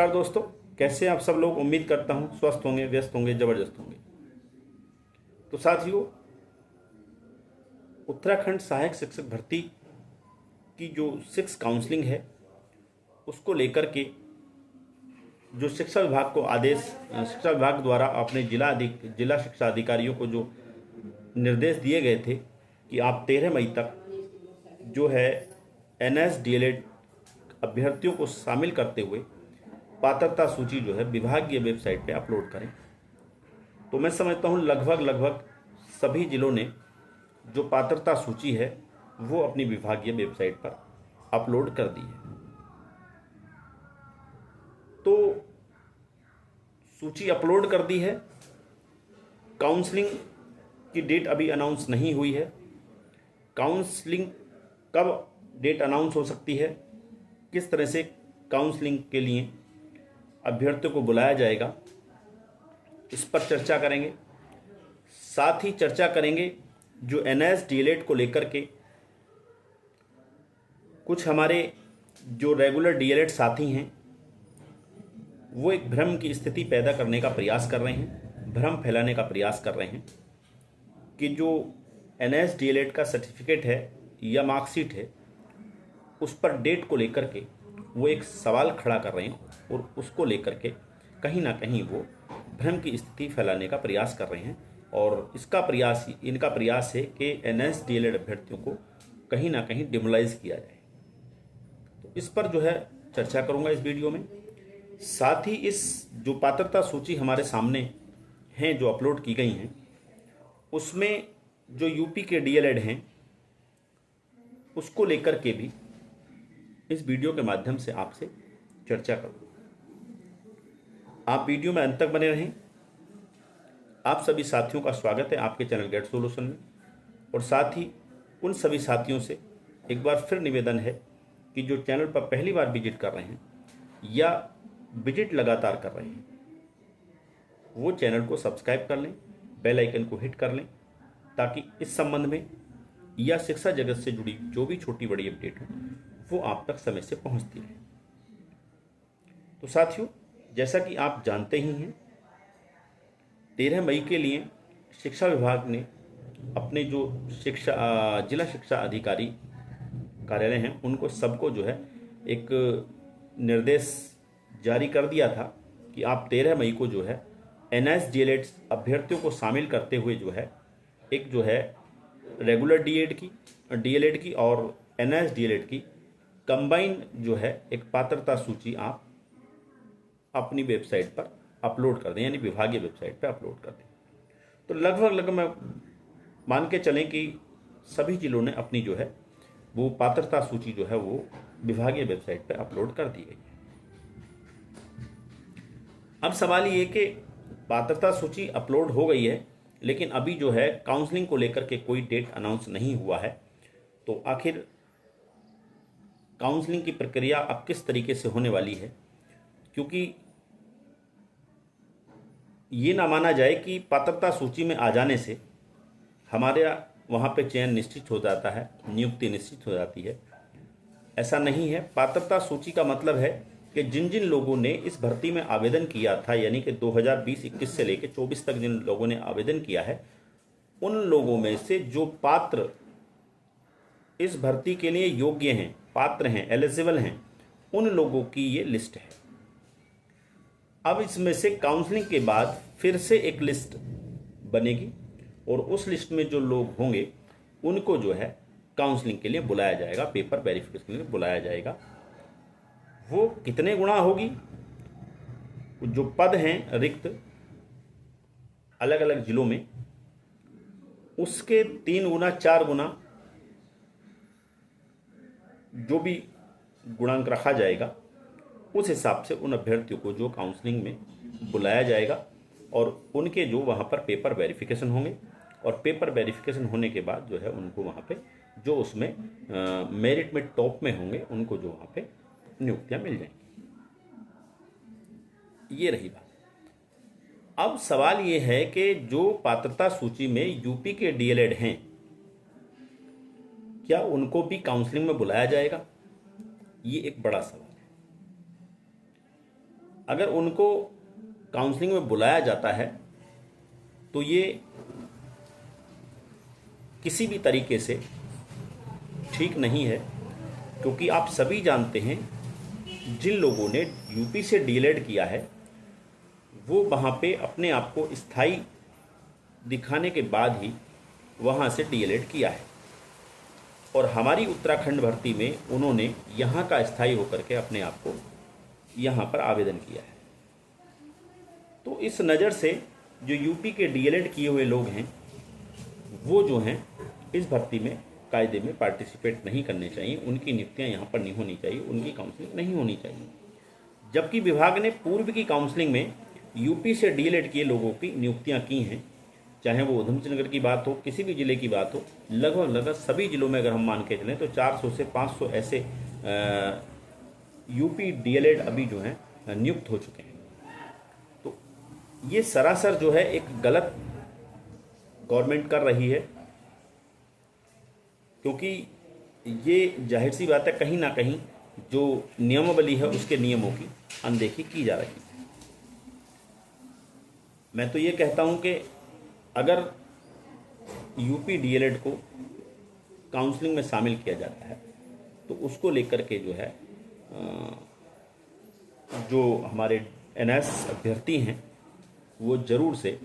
नमस्कार दोस्तों, कैसे हैं आप सब लोग। उम्मीद करता हूं स्वस्थ होंगे, व्यस्त होंगे, ज़बरदस्त होंगे। तो साथियों, उत्तराखंड सहायक शिक्षक भर्ती की जो 6 काउंसलिंग है उसको लेकर के जो शिक्षा विभाग को आदेश, शिक्षा विभाग द्वारा अपने जिला शिक्षा अधिकारियों को जो निर्देश दिए गए थे कि आप 13 मई तक जो है NSDLED अभ्यर्थियों को शामिल करते हुए पात्रता सूची जो है विभागीय वेबसाइट पे अपलोड करें। तो मैं समझता हूँ लगभग सभी जिलों ने जो पात्रता सूची है वो अपनी विभागीय वेबसाइट पर अपलोड कर दी है। तो सूची अपलोड कर दी है। काउंसलिंग की डेट अभी अनाउंस नहीं हुई है। काउंसलिंग कब डेट अनाउंस हो सकती है, किस तरह से काउंसलिंग के लिए अभ्यर्थियों को बुलाया जाएगा, इस पर चर्चा करेंगे। साथ ही चर्चा करेंगे जो NSDLED को लेकर के कुछ हमारे जो रेगुलर DLED साथी हैं वो एक भ्रम की स्थिति पैदा करने का प्रयास कर रहे हैं, भ्रम फैलाने का प्रयास कर रहे हैं कि जो NSDLED का सर्टिफिकेट है या मार्कशीट है उस पर डेट को लेकर के वो एक सवाल खड़ा कर रहे हैं और उसको लेकर के कहीं ना कहीं वो भ्रम की स्थिति फैलाने का प्रयास कर रहे हैं। और इनका प्रयास है कि NSDLED अभ्यर्थियों को कहीं ना कहीं डिमोलाइज किया जाए। तो इस पर जो है चर्चा करूंगा इस वीडियो में। साथ ही इस जो पात्रता सूची हमारे सामने हैं जो अपलोड की गई हैं उसमें जो यूपी के DLED हैं उसको लेकर के भी इस वीडियो के माध्यम से आपसे चर्चा करूँ। आप वीडियो में अंत तक बने रहें। आप सभी साथियों का स्वागत है आपके चैनल गेट सॉल्यूशन में। और साथ ही उन सभी साथियों से एक बार फिर निवेदन है कि जो चैनल पर पहली बार विजिट कर रहे हैं या विजिट लगातार कर रहे हैं वो चैनल को सब्सक्राइब कर लें, बेल आइकन को हिट कर लें, ताकि इस संबंध में या शिक्षा जगत से जुड़ी जो भी छोटी बड़ी अपडेट हो वो आप तक समय से पहुंचती रहे। तो साथियों, जैसा कि आप जानते ही हैं 13 मई के लिए शिक्षा विभाग ने अपने जो जिला शिक्षा अधिकारी कार्यालय हैं उनको सबको जो है एक निर्देश जारी कर दिया था कि आप 13 मई को जो है NSDLED अभ्यर्थियों को शामिल करते हुए जो है एक जो है रेगुलर DLED की और NSDLED की कंबाइन जो है एक पात्रता सूची आप अपनी वेबसाइट पर अपलोड कर दें, यानी विभागीय वेबसाइट पर अपलोड कर दें। तो लगभग मैं मान के चलें कि सभी जिलों ने अपनी जो है वो पात्रता सूची जो है वो विभागीय वेबसाइट पर अपलोड कर दी गई है। अब सवाल ये कि पात्रता सूची अपलोड हो गई है लेकिन अभी जो है काउंसलिंग को लेकर के कोई डेट अनाउंस नहीं हुआ है। तो आखिर काउंसलिंग की प्रक्रिया अब किस तरीके से होने वाली है, क्योंकि ये ना माना जाए कि पात्रता सूची में आ जाने से हमारे वहाँ पे चयन निश्चित हो जाता है, नियुक्ति निश्चित हो जाती है। ऐसा नहीं है। पात्रता सूची का मतलब है कि जिन जिन लोगों ने इस भर्ती में आवेदन किया था, यानी कि 2020-21 से लेकर 24 तक जिन लोगों ने आवेदन किया है उन लोगों में से जो पात्र इस भर्ती के लिए योग्य हैं, पात्र हैं, एलिजिबल हैं, उन लोगों की ये लिस्ट है। अब इसमें से काउंसलिंग के बाद फिर से एक लिस्ट बनेगी और उस लिस्ट में जो लोग होंगे उनको जो है काउंसलिंग के लिए बुलाया जाएगा, पेपर वेरिफिकेशन के लिए बुलाया जाएगा। वो कितने गुना होगी, जो पद हैं रिक्त अलग अलग जिलों में उसके 3 गुना 4 गुना जो भी गुणांक रखा जाएगा उस हिसाब से उन अभ्यर्थियों को जो काउंसलिंग में बुलाया जाएगा और उनके जो वहाँ पर पेपर वेरिफिकेशन होंगे और पेपर वेरिफिकेशन होने के बाद जो है उनको वहाँ पे जो उसमें मेरिट में टॉप में होंगे उनको जो वहाँ पे नियुक्तियाँ मिल जाएंगी। ये रही बात। अब सवाल ये है कि जो पात्रता सूची में यूपी के DLED हैं क्या उनको भी काउंसलिंग में बुलाया जाएगा? ये एक बड़ा सवाल है। अगर उनको काउंसलिंग में बुलाया जाता है तो ये किसी भी तरीके से ठीक नहीं है, क्योंकि आप सभी जानते हैं जिन लोगों ने यूपी से डीएलएड किया है वो वहाँ पे अपने आप को स्थायी दिखाने के बाद ही वहाँ से डीएलएड किया है, और हमारी उत्तराखंड भर्ती में उन्होंने यहाँ का स्थायी होकर के अपने आप को यहाँ पर आवेदन किया है। तो इस नज़र से जो यूपी के डीएलएड किए हुए लोग हैं वो जो हैं इस भर्ती में कायदे में पार्टिसिपेट नहीं करने चाहिए, उनकी नियुक्तियाँ यहाँ पर नहीं होनी चाहिए, उनकी काउंसलिंग नहीं होनी चाहिए। जबकि विभाग ने पूर्व की काउंसलिंग में यूपी से डीएलएड किए लोगों की नियुक्तियाँ की हैं, चाहे वो उधमसिंह नगर की बात हो, किसी भी ज़िले की बात हो, लगभग सभी ज़िलों में अगर हम मान के चलें तो 400 से 500 ऐसे यूपी डीएलएड अभी जो हैं नियुक्त हो चुके हैं। तो ये सरासर जो है एक गलत गवर्नमेंट कर रही है, क्योंकि ये जाहिर सी बात है कहीं ना कहीं जो नियमावली है उसके नियमों की अनदेखी की जा रही है। मैं तो ये कहता हूँ कि अगर यूपी डीएलएड को काउंसलिंग में शामिल किया जाता है तो उसको लेकर के जो है जो हमारे एनएस अभ्यर्थी हैं वो ज़रूर से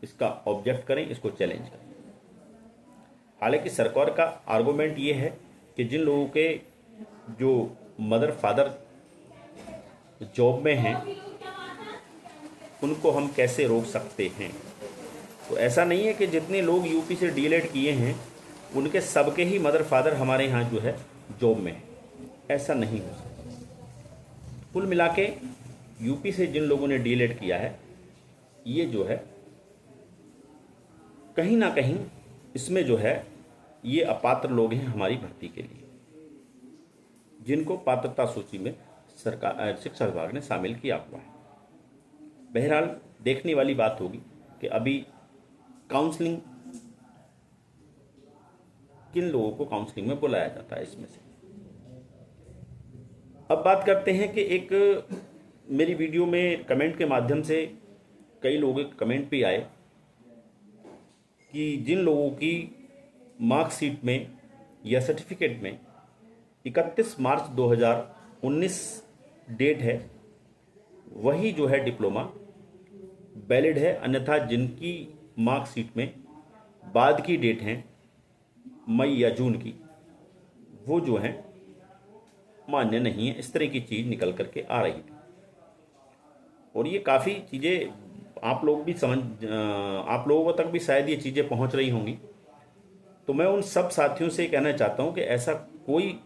इसका ऑब्जेक्ट करें, इसको चैलेंज करें। हालांकि सरकार का आर्गूमेंट ये है कि जिन लोगों के जो मदर फादर जॉब में हैं उनको हम कैसे रोक सकते हैं। तो ऐसा नहीं है कि जितने लोग यूपी से डीएलएड किए हैं उनके सबके ही मदर फादर हमारे यहाँ जो है जॉब में है, ऐसा नहीं हो सकता। कुल मिला के यूपी से जिन लोगों ने डीएलएड किया है ये जो है कहीं ना कहीं इसमें जो है ये अपात्र लोग हैं हमारी भर्ती के लिए, जिनको पात्रता सूची में सरकार शिक्षा विभाग ने शामिल किया हुआ है। बहरहाल देखने वाली बात होगी कि अभी काउंसलिंग किन लोगों को काउंसलिंग में बुलाया जाता है इसमें से। अब बात करते हैं कि एक मेरी वीडियो में कमेंट के माध्यम से कई लोगों के कमेंट भी आए कि जिन लोगों की मार्कशीट में या सर्टिफिकेट में 31 मार्च 2019 डेट है वही जो है डिप्लोमा वैलिड है, अन्यथा जिनकी मार्कशीट में बाद की डेट हैं मई या जून की वो जो हैं मान्य नहीं है। इस तरह की चीज़ निकल करके आ रही थी और ये काफ़ी चीज़ें आप लोगों तक भी शायद ये चीज़ें पहुंच रही होंगी। तो मैं उन सब साथियों से कहना चाहता हूं कि ऐसा कोई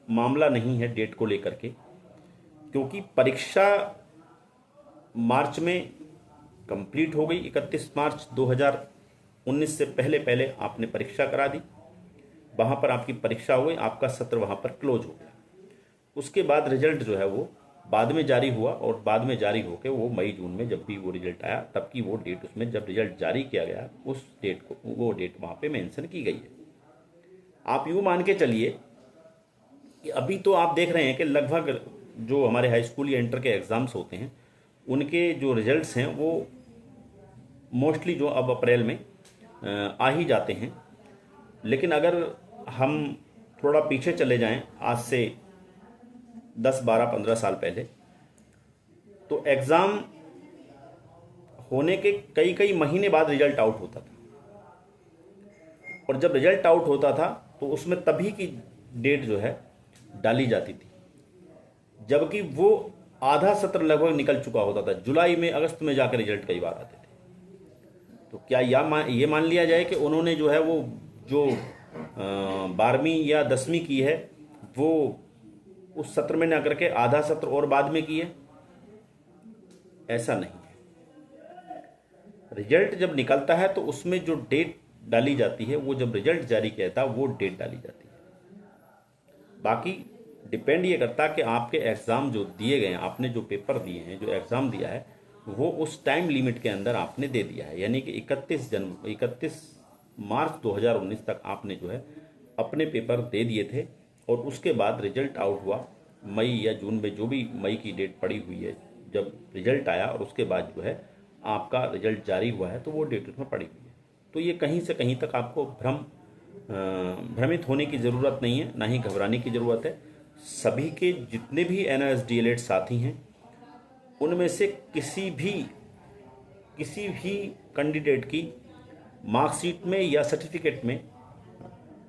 मामला नहीं है डेट को लेकर के, क्योंकि परीक्षा मार्च में कंप्लीट हो गई। 31 मार्च 2019 से पहले पहले आपने परीक्षा करा दी, वहाँ पर आपकी परीक्षा हो गई, आपका सत्र वहाँ पर क्लोज हो गया। उसके बाद रिजल्ट जो है वो बाद में जारी हुआ और बाद में जारी होकर वो मई जून में जब भी वो रिजल्ट आया तब की वो डेट उसमें जब रिजल्ट जारी किया गया उस डेट को वो डेट वहाँ पे मेंशन की गई है। आप यूँ मान के चलिए कि अभी तो आप देख रहे हैं कि लगभग जो हमारे हाई स्कूल या इंटर के एग्ज़ाम्स होते हैं उनके जो रिजल्ट्स हैं वो मोस्टली जो अब अप्रैल में आ ही जाते हैं। लेकिन अगर हम थोड़ा पीछे चले जाएं आज से 10, 12, 15 साल पहले, तो एग्ज़ाम होने के कई कई महीने बाद रिजल्ट आउट होता था, और जब रिजल्ट आउट होता था तो उसमें तभी की डेट जो है डाली जाती थी, जबकि वो आधा सत्र लगभग निकल चुका होता था। जुलाई में, अगस्त में जाकर रिजल्ट कई बार आते थे। तो क्या ये मान लिया जाए कि उन्होंने जो है वो जो 12वीं या 10वीं की है वो उस सत्र में ना करके आधा सत्र और बाद में की है? ऐसा नहीं है। रिजल्ट जब निकलता है तो उसमें जो डेट डाली जाती है वो जब रिजल्ट जारी किया था वो डेट डाली जाती है। बाकी डिपेंड ये करता है कि आपके एग्ज़ाम जो दिए गए हैं, आपने जो पेपर दिए हैं, जो एग्ज़ाम दिया है वो उस टाइम लिमिट के अंदर आपने दे दिया है, यानी कि 31 मार्च 2019 तक आपने जो है अपने पेपर दे दिए थे, और उसके बाद रिजल्ट आउट हुआ मई या जून में, जो भी मई की डेट पड़ी हुई है जब रिजल्ट आया और उसके बाद जो है आपका रिजल्ट जारी हुआ है तो वो डेट उसमें पड़ी हुई है। तो ये कहीं से कहीं तक आपको भ्रमित होने की ज़रूरत नहीं है, ना ही घबराने की ज़रूरत है। सभी के जितने भी NSDLED साथी हैं उनमें से किसी भी कैंडिडेट की मार्कशीट में या सर्टिफिकेट में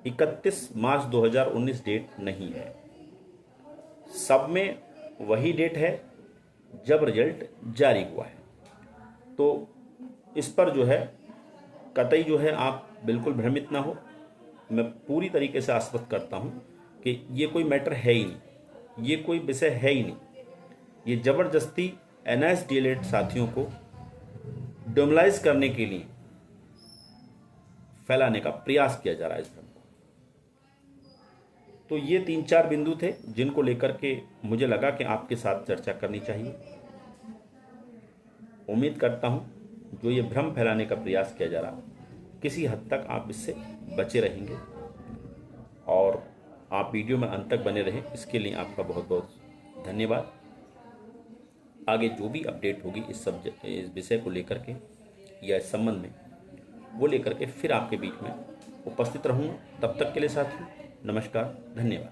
31 मार्च 2019 डेट नहीं है। सब में वही डेट है जब रिजल्ट जारी हुआ है। तो इस पर जो है कतई जो है आप बिल्कुल भ्रमित ना हो। मैं पूरी तरीके से आश्वस्त करता हूँ कि ये कोई मैटर है ही नहीं, ये कोई विषय है ही नहीं। ये ज़बरदस्ती NSDLED साथियों को डिमोरलाइज करने के लिए फैलाने का प्रयास किया जा रहा है इस भ्रम को। तो ये 3-4 बिंदु थे जिनको लेकर के मुझे लगा कि आपके साथ चर्चा करनी चाहिए। उम्मीद करता हूँ जो ये भ्रम फैलाने का प्रयास किया जा रहा किसी हद तक आप इससे बचे रहेंगे और आप वीडियो में अंत तक बने रहें, इसके लिए आपका बहुत बहुत धन्यवाद। आगे जो भी अपडेट होगी इस विषय को लेकर के या इस संबंध में, वो लेकर के फिर आपके बीच में उपस्थित रहूँगा। तब तक के लिए साथियों नमस्कार, धन्यवाद।